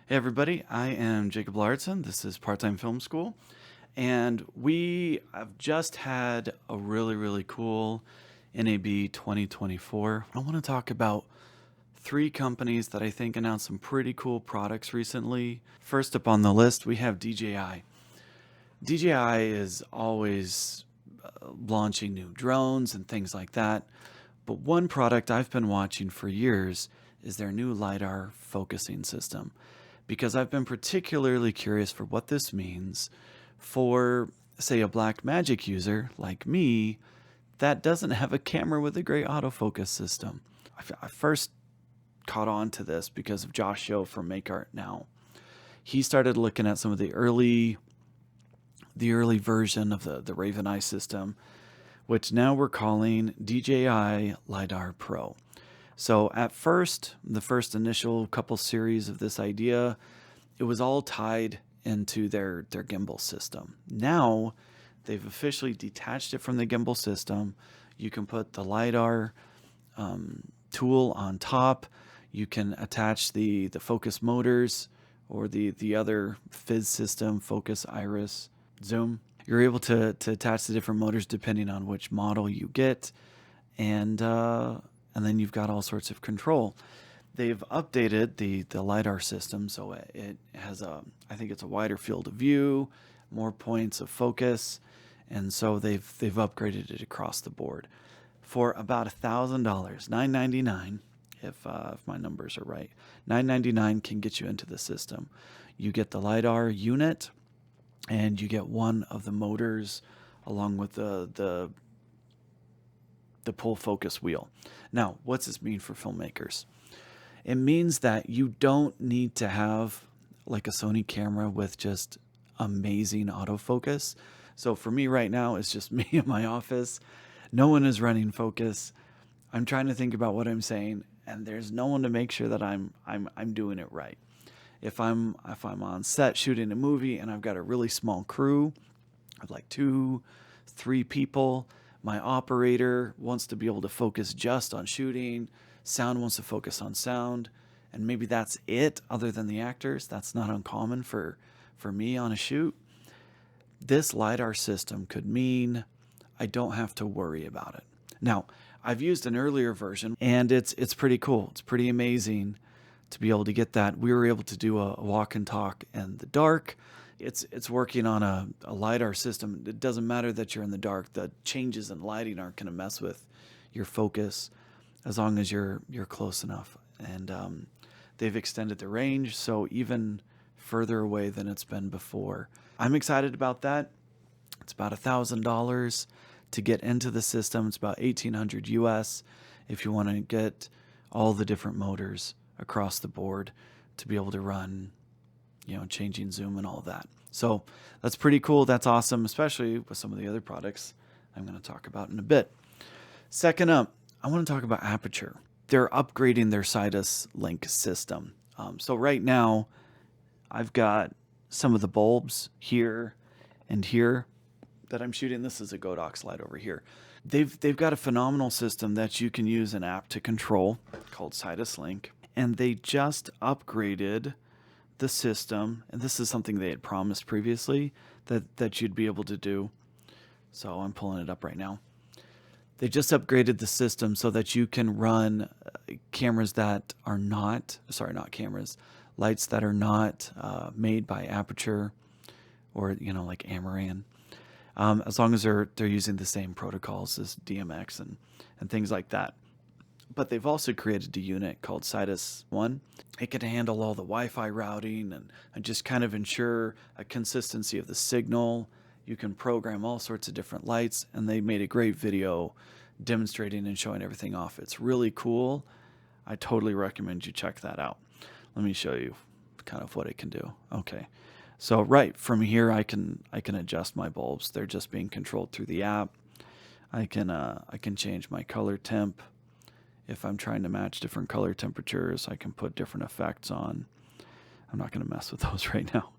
Hey everybody, I am Jacob Larson. This is Part-Time Film School, and we have just had a really cool NAB 2024. I want to talk about three companies that I think announced some pretty cool products recently. First up on the list, we have DJI. DJI is always launching new drones and things like that, but one product I've been watching for years is their new LiDAR focusing system, because I've been particularly curious for what this means for, say, a Blackmagic user like me that doesn't have a camera with a great autofocus system. I first caught on to this because of Josh Show from Make Art Now. He started looking at some of the early version of the Raven Eye system, which now we're calling DJI LR Pro. So at first, the first initial couple series of this idea, it was all tied into their gimbal system. Now they've officially detached it from the gimbal system. You can put the LiDAR tool on top. You can attach the focus motors or the other fizz system, focus, iris, zoom. You're able to attach the different motors depending on which model you get, and then you've got all sorts of control. They've updated the LiDAR system, so it has I think it's a wider field of view, more points of focus, and so they've upgraded it across the board for about $1,000, $999, if my numbers are right. $999 can get you into the system. You get the LiDAR unit, and you get one of the motors along with the pull focus wheel. Now, what's this mean for filmmakers? It means that you don't need to have like a Sony camera with just amazing autofocus. So for me right now, it's just me in my office. No one is running focus. I'm trying to think about what I'm saying, and there's no one to make sure that I'm doing it right. If I'm on set shooting a movie and I've got a really small crew of like 2-3 people, my operator wants to be able to focus just on shooting, sound wants to focus on sound, and maybe that's it other than the actors. That's not uncommon for me on a shoot. This LiDAR system could mean I don't have to worry about it. Now, I've used an earlier version, and it's pretty cool. It's pretty amazing to be able to get that. We were able to do a walk and talk in the dark. It's working on a LiDAR system. It doesn't matter that you're in the dark. The changes in lighting aren't going to mess with your focus as long as you're close enough. And they've extended the range, so even further away than it's been before. I'm excited about that. It's about $1,000 to get into the system. It's about $1,800 US if you want to get all the different motors across the board to be able to run, changing zoom and all that. So that's pretty cool. That's awesome, especially with some of the other products I'm going to talk about in a bit. Second up, I want to talk about Aputure. They're upgrading their Sidus Link system. So right now, I've got some of the bulbs here and here that I'm shooting. This is a Godox light over here. They've got a phenomenal system that you can use an app to control called Sidus Link, and they just upgraded the system, and this is something they had promised previously that you'd be able to do. So I'm pulling it up right now. They just upgraded the system so that you can run cameras that are not cameras, lights that are not made by Aputure or like Amaran, as long as they're using the same protocols as DMX and things like that. But they've also created a unit called Sidus 1. It can handle all the Wi-Fi routing and just kind of ensure a consistency of the signal. You can program all sorts of different lights, and they made a great video demonstrating and showing everything off. It's really cool. I totally recommend you check that out. Let me show you kind of what it can do. Okay. So right from here, I can adjust my bulbs. They're just being controlled through the app. I can change my color temp. If I'm trying to match different color temperatures, I can put different effects on. I'm not going to mess with those right now.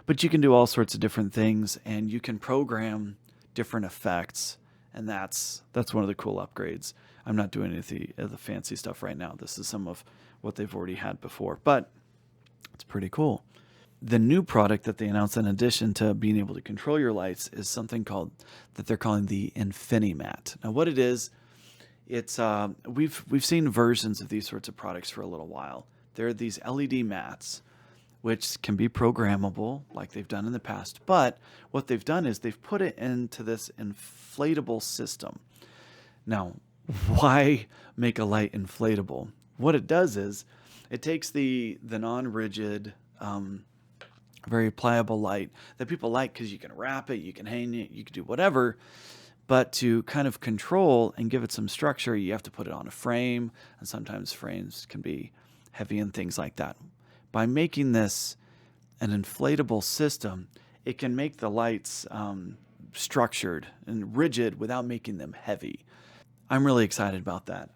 But you can do all sorts of different things, and you can program different effects, and that's one of the cool upgrades. I'm not doing any of the fancy stuff right now. This is some of what they've already had before. But It's pretty cool. The new product that they announced, in addition to being able to control your lights, is something called that they're calling the InfiniMat. Now, what it is, it's we've seen versions of these sorts of products for a little while. They're these LED mats, which can be programmable like they've done in the past. But what they've done is they've put it into this inflatable system. Now, why make a light inflatable? What it does is it takes the non-rigid, very pliable light that people like because you can wrap it, you can hang it, you can do whatever. But to kind of control and give it some structure, you have to put it on a frame, and sometimes frames can be heavy and things like that. By making this an inflatable system, it can make the lights structured and rigid without making them heavy. I'm really excited about that.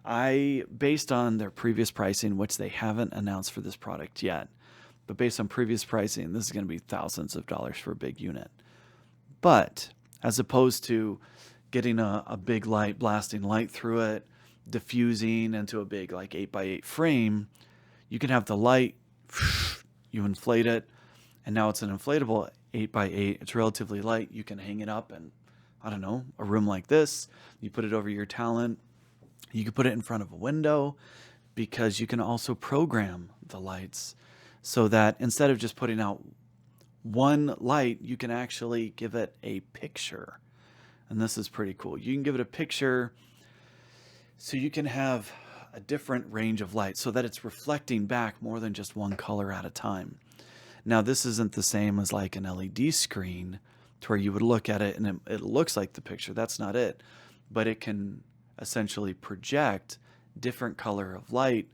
Based on their previous pricing, which they haven't announced for this product yet, but based on previous pricing, this is going to be thousands of dollars for a big unit. But as opposed to getting a big light, blasting light through it, diffusing into a big like 8x8 frame, you can have the light, you inflate it, and now it's an inflatable 8x8. It's relatively light. You can hang it up in, I don't know, a room like this. You put it over your talent. You can put it in front of a window, because you can also program the lights so that instead of just putting out one light, you can actually give it a picture. And this is pretty cool. You can give it a picture so you can have a different range of light so that it's reflecting back more than just one color at a time. Now, this isn't the same as like an LED screen to where you would look at it and it looks like the picture. That's not it. But it can essentially project different color of light,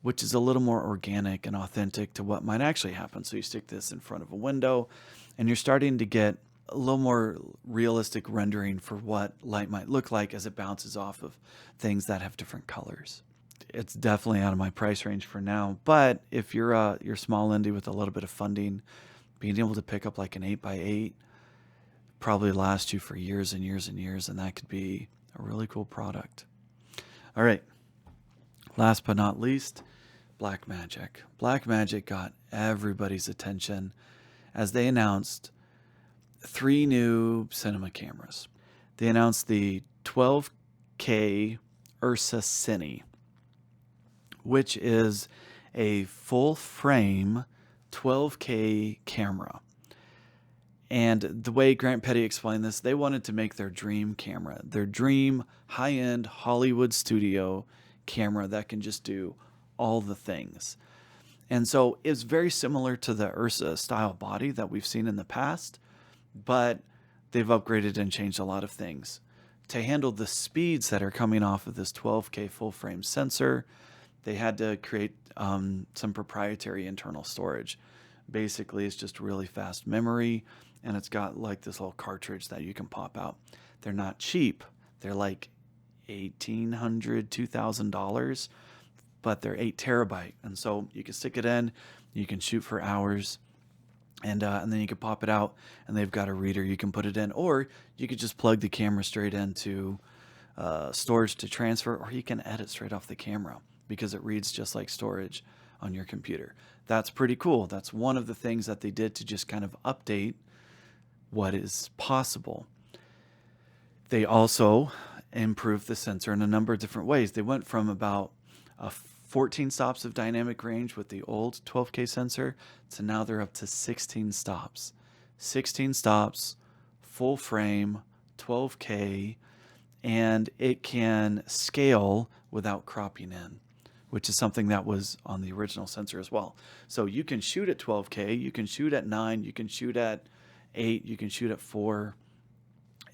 which is a little more organic and authentic to what might actually happen. So you stick this in front of a window and you're starting to get a little more realistic rendering for what light might look like as it bounces off of things that have different colors. It's definitely out of my price range for now, but if you're small indie with a little bit of funding, being able to pick up like an 8x8 probably lasts you for years and years and years, and that could be a really cool product. All right, last but not least, Blackmagic. Blackmagic got everybody's attention as they announced 3 new cinema cameras. They announced the 12K Ursa C, which is a full frame 12K camera. And the way Grant Petty explained this, they wanted to make their dream camera, their dream high-end Hollywood studio camera that can just do all the things. And so it's very similar to the Ursa style body that we've seen in the past, but they've upgraded and changed a lot of things. To handle the speeds that are coming off of this 12K full frame sensor, they had to create some proprietary internal storage. Basically, it's just really fast memory, and it's got like this little cartridge that you can pop out. They're not cheap. They're like $1,800, $2,000, but they're 8 terabyte. And so you can stick it in, you can shoot for hours, and then you can pop it out, and they've got a reader you can put it in, or you could just plug the camera straight into storage to transfer, or you can edit straight off the camera because it reads just like storage on your computer. That's pretty cool. That's one of the things that they did to just kind of update what is possible. They also improved the sensor in a number of different ways. They went from about 14 stops of dynamic range with the old 12K sensor to now they're up to 16 stops. 16 stops, full frame, 12K, and it can scale without cropping in, which is something that was on the original sensor as well. So you can shoot at 12K, you can shoot at 9, you can shoot at 8, you can shoot at 4.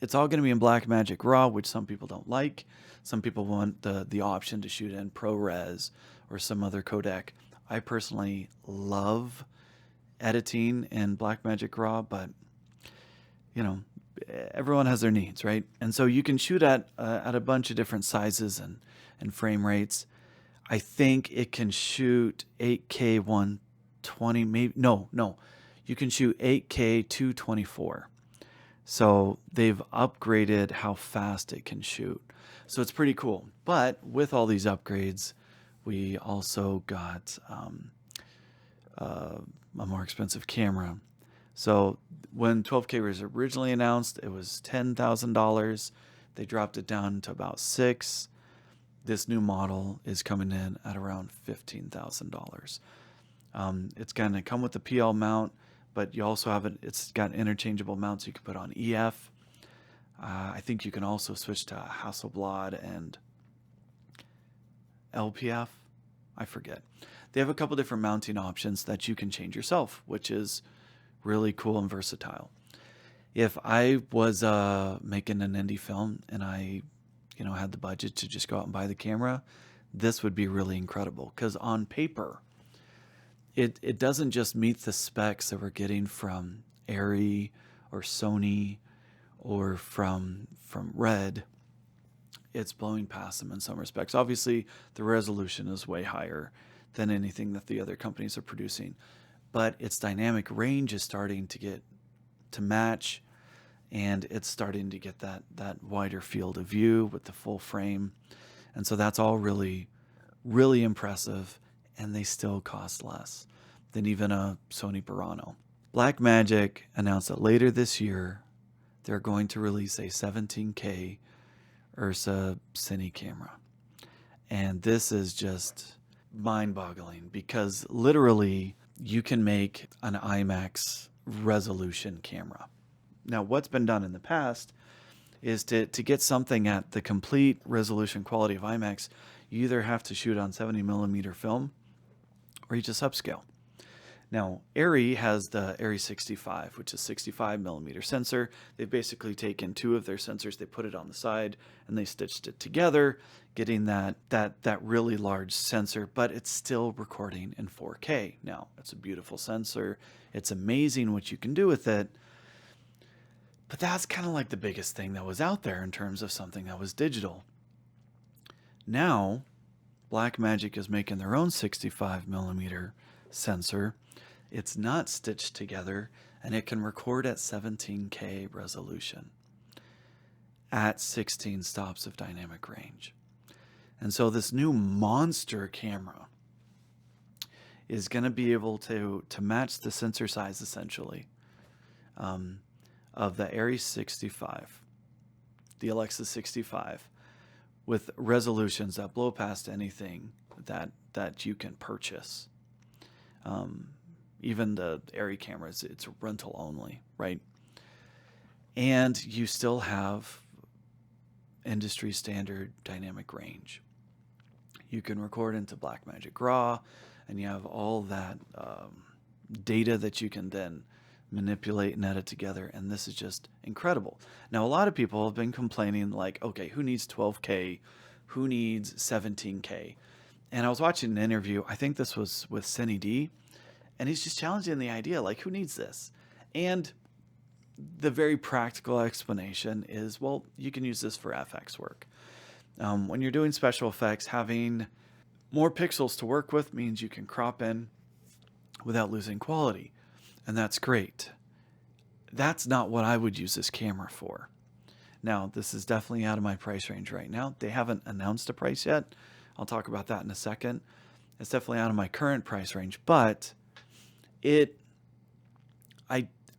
It's all going to be in Blackmagic RAW, which some people don't like. Some people want the option to shoot in ProRes or some other codec. I personally love editing in Blackmagic RAW, but you know, everyone has their needs, right? And so you can shoot at a bunch of different sizes and frame rates. I think it can shoot 8K 120, maybe no. You can shoot 8K 224. So they've upgraded how fast it can shoot. So it's pretty cool. But with all these upgrades, we also got a more expensive camera. So when 12K was originally announced, it was $10,000. They dropped it down to about $6,000. This new model is coming in at around $15,000. It's going to come with the PL mount, but you also have it. It's got interchangeable mounts you can put on EF. I think you can also switch to Hasselblad and LPF. I forget. They have a couple different mounting options that you can change yourself, which is really cool and versatile. If I was making an indie film and I, had the budget to just go out and buy the camera, this would be really incredible, because on paper, it doesn't just meet the specs that we're getting from Arri or Sony or from Red. It's blowing past them in some respects. Obviously, the resolution is way higher than anything that the other companies are producing, but its dynamic range is starting to get to match, and it's starting to get that wider field of view with the full frame. And so that's all really, really impressive, and they still cost less than even a Sony Burano. Blackmagic announced that later this year, they're going to release a 17K Ursa Cine camera. And this is just mind-boggling, because literally you can make an IMAX resolution camera. Now, what's been done in the past is to get something at the complete resolution quality of IMAX, you either have to shoot on 70mm film or you just upscale. Now, Arri has the Arri 65, which is 65mm sensor. They've basically taken two of their sensors, they put it on the side, and they stitched it together, getting that really large sensor, but it's still recording in 4K. Now, it's a beautiful sensor. It's amazing what you can do with it. But that's kind of like the biggest thing that was out there in terms of something that was digital. Now, Blackmagic is making their own 65mm sensor. It's not stitched together, and it can record at 17K resolution at 16 stops of dynamic range. And so this new monster camera is going to be able to match the sensor size, essentially, of the Arri 65, the Alexa 65, with resolutions that blow past anything that you can purchase. Even the Arri cameras, it's rental only, right? And you still have industry standard dynamic range. You can record into Blackmagic RAW, and you have all that data that you can then manipulate and edit together, and this is just incredible. Now, a lot of people have been complaining, like, okay, who needs 12K? Who needs 17K? And I was watching an interview, I think this was with Cine D, and he's just challenging the idea, like, who needs this? And the very practical explanation is, well, you can use this for FX work. When you're doing special effects, having more pixels to work with means you can crop in without losing quality. And that's great. That's not what I would use this camera for. Now, this is definitely out of my price range right now. They haven't announced a price yet. I'll talk about that in a second. It's definitely out of my current price range, but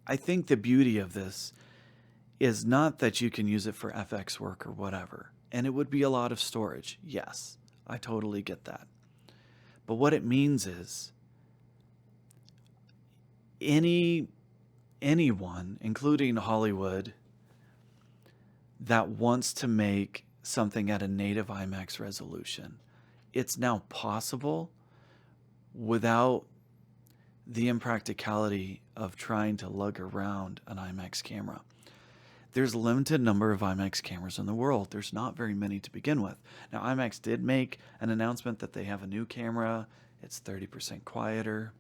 I think the beauty of this is not that you can use it for FX work or whatever. And it would be a lot of storage. Yes, I totally get that. But what it means is anyone, including Hollywood, that wants to make something at a native IMAX resolution, it's now possible without the impracticality of trying to lug around an IMAX camera. There's a limited number of IMAX cameras in the world. There's not very many to begin with. Now, IMAX did make an announcement that they have a new camera. It's 30% quieter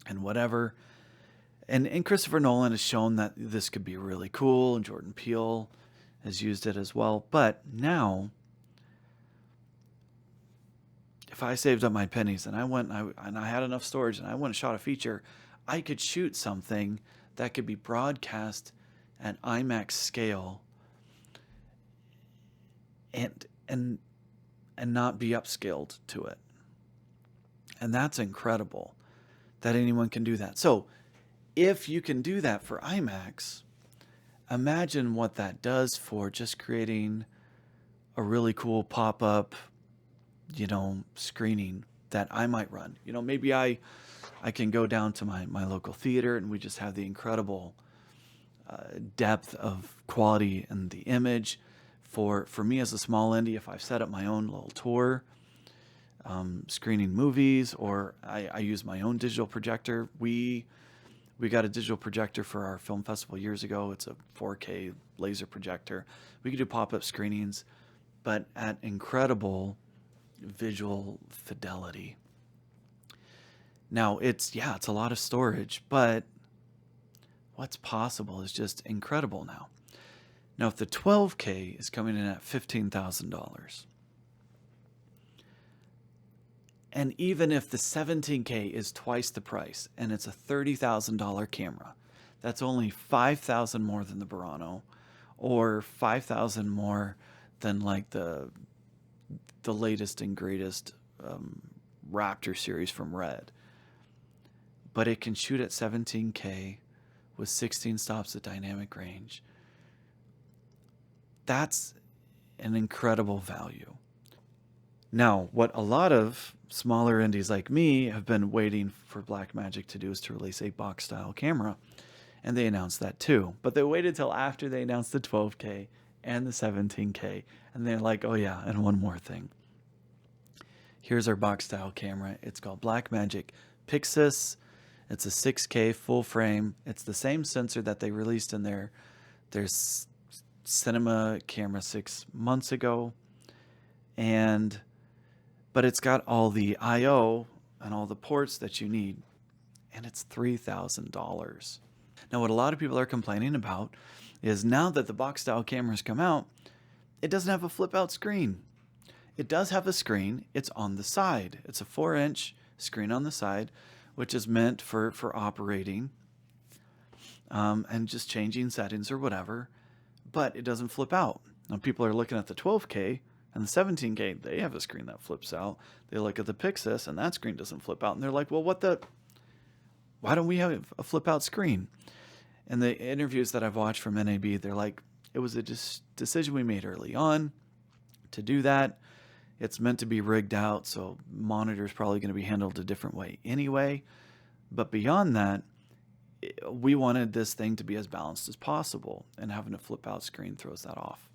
and whatever. And Christopher Nolan has shown that this could be really cool, and Jordan Peele has used it as well. But now, if I saved up my pennies and I had enough storage and I went and shot a feature, I could shoot something that could be broadcast at IMAX scale and not be upscaled to it. And that's incredible. that anyone can do that. So if you can do that for IMAX, imagine what that does for just creating a really cool pop-up, screening that I might run. Maybe I can go down to my local theater and we just have the incredible depth of quality in the image. For me as a small indie, if I've set up my own little tour, screening movies, or I use my own digital projector. We got a digital projector for our film festival years ago. It's a 4K laser projector. We could do pop-up screenings, but at incredible visual fidelity. Now it's a lot of storage, but what's possible is just incredible now. Now, if the 12K is coming in at $15,000, and even if the 17K is twice the price and it's a $30,000 camera, that's only $5,000 more than the Burano, or $5,000 more than like the latest and greatest Raptor series from Red. But it can shoot at 17K with 16 stops of dynamic range. That's an incredible value. Now, what a lot of smaller indies like me have been waiting for Blackmagic to do is to release a box style camera. And they announced that too. But they waited till after they announced the 12K and the 17K. And they're like, oh yeah, and one more thing. Here's our box style camera. It's called Blackmagic Pixus. It's a 6K full frame. It's the same sensor that they released in their cinema camera 6 months ago. But it's got all the I/O and all the ports that you need. And it's $3,000. Now, what a lot of people are complaining about is now that the box style cameras come out, it doesn't have a flip out screen. It does have a screen. It's on the side. It's a 4-inch screen on the side, which is meant for operating and just changing settings or whatever, but it doesn't flip out. Now, people are looking at the 12K and the 17K, they have a screen that flips out. They look at the Pixus and that screen doesn't flip out. And they're like, well, why don't we have a flip out screen? And the interviews that I've watched from NAB, they're like, it was a decision we made early on to do that. It's meant to be rigged out, so monitor's probably going to be handled a different way anyway. But beyond that, we wanted this thing to be as balanced as possible, and having a flip out screen throws that off.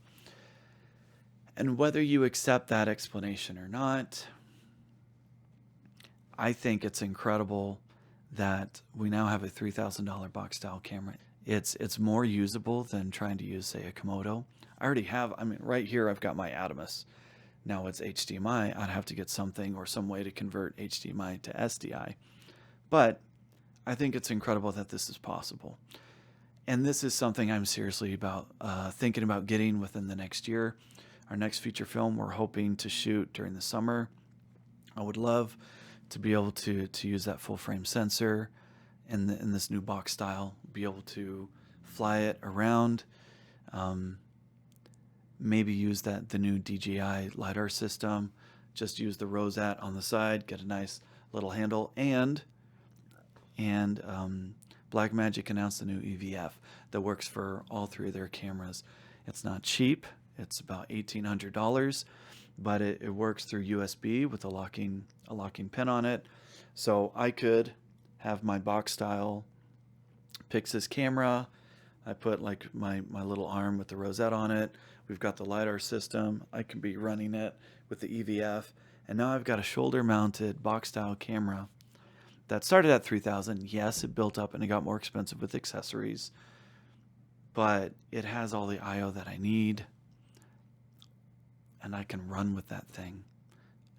And whether you accept that explanation or not, I think it's incredible that we now have a $3,000 box style camera. It's more usable than trying to use, say, a Komodo. I already have, right here I've got my Atomus. Now it's HDMI. I'd have to get something or some way to convert HDMI to SDI. But I think it's incredible that this is possible. And this is something I'm seriously thinking about getting within the next year. Our next feature film we're hoping to shoot during the summer. I would love to be able to use that full frame sensor in this new box style, be able to fly it around, maybe use the new DJI LiDAR system, just use the rosette on the side, get a nice little handle, and Blackmagic announced a new EVF that works for all three of their cameras. It's not cheap. It's about $1,800, but it works through USB with a locking pin on it. So I could have my box style Pixus camera. I put like my little arm with the rosette on it. We've got the LiDAR system. I can be running it with the EVF. And now I've got a shoulder mounted box style camera that started at $3,000. Yes, it built up and it got more expensive with accessories, but it has all the I/O that I need. And I can run with that thing.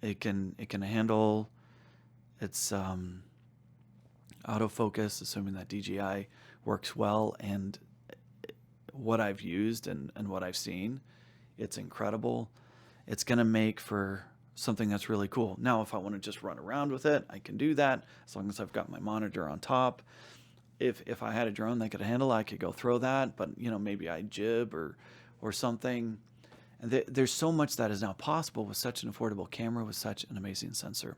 It can handle its autofocus, assuming that DJI works well. And what I've used and what I've seen, it's incredible. It's going to make for something that's really cool. Now, if I want to just run around with it, I can do that as long as I've got my monitor on top. If I had a drone that could handle it, I could go throw that. But maybe I jib or something. And there's so much that is now possible with such an affordable camera with such an amazing sensor.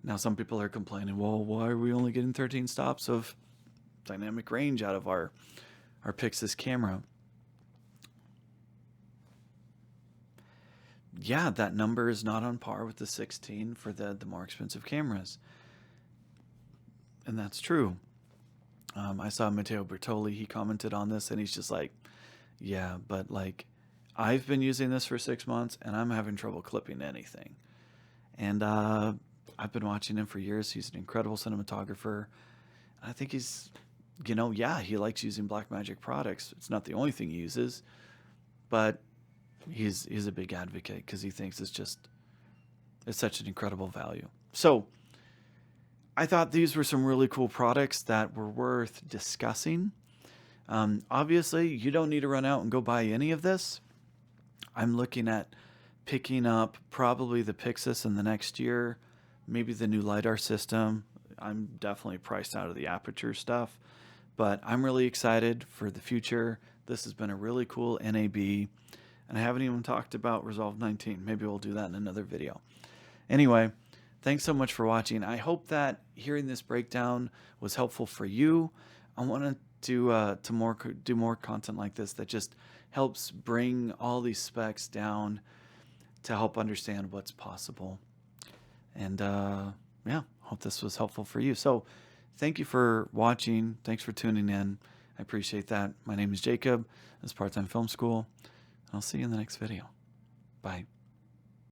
Now, some people are complaining, well, why are we only getting 13 stops of dynamic range out of our Pixus camera? Yeah, that number is not on par with the 16 for the more expensive cameras. And that's true. I saw Matteo Bertoli, he commented on this, and he's just like, yeah, but like, I've been using this for 6 months and I'm having trouble clipping anything. And I've been watching him for years. He's an incredible cinematographer. I think he's, yeah, he likes using Blackmagic products. It's not the only thing he uses, but he's a big advocate because he thinks it's such an incredible value. So I thought these were some really cool products that were worth discussing. Obviously, you don't need to run out and go buy any of this. I'm looking at picking up probably the Pixus in the next year, maybe the new LiDAR system. I'm definitely priced out of the Aputure stuff, but I'm really excited for the future. This has been a really cool NAB, and I haven't even talked about Resolve 19. Maybe we'll do that in another video. Anyway, thanks so much for watching. I hope that hearing this breakdown was helpful for you. I want to do more content like this that just helps bring all these specs down to help understand what's possible. And yeah, hope this was helpful for you. So thank you for watching. Thanks for tuning in. I appreciate that. My name is Jacob. This is Part-Time Film School. I'll see you in the next video. Bye.